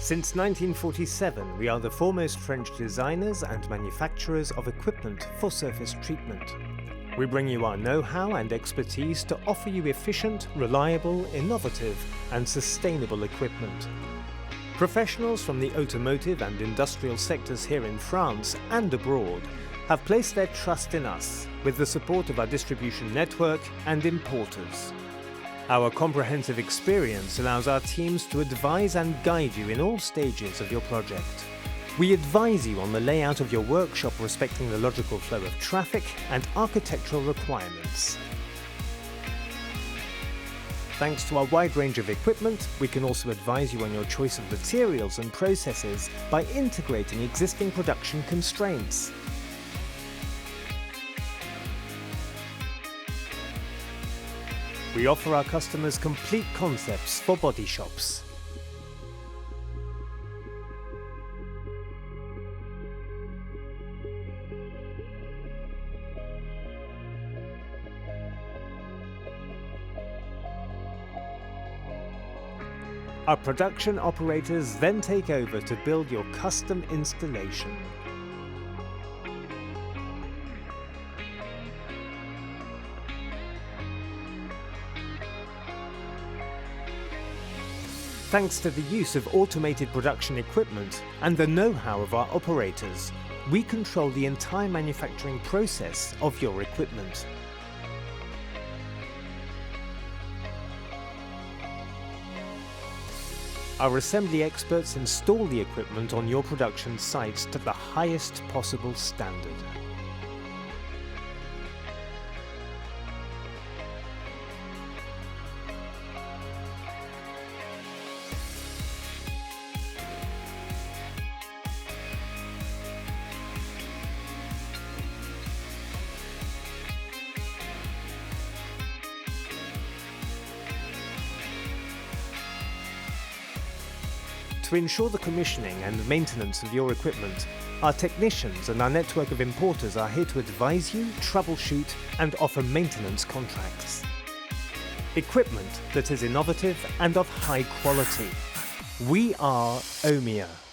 Since 1947, we are the foremost French designers and manufacturers of equipment for surface treatment. We bring you our know-how and expertise to offer you efficient, reliable, innovative, and sustainable equipment. Professionals from the automotive and industrial sectors here in France and abroad have placed their trust in us with the support of our distribution network and importers. Our comprehensive experience allows our teams to advise and guide you in all stages of your project. We advise you on the layout of your workshop respecting the logical flow of traffic and architectural requirements. Thanks to our wide range of equipment, we can also advise you on your choice of materials and processes by integrating existing production constraints. We offer our customers complete concepts for body shops. Our production operators then take over to build your custom installation. Thanks to the use of automated production equipment and the know-how of our operators, we control the entire manufacturing process of your equipment. Our assembly experts install the equipment on your production sites to the highest possible standard. To ensure the commissioning and maintenance of your equipment, our technicians and our network of importers are here to advise you, troubleshoot, and offer maintenance contracts. Equipment that is innovative and of high quality. We are OMIA.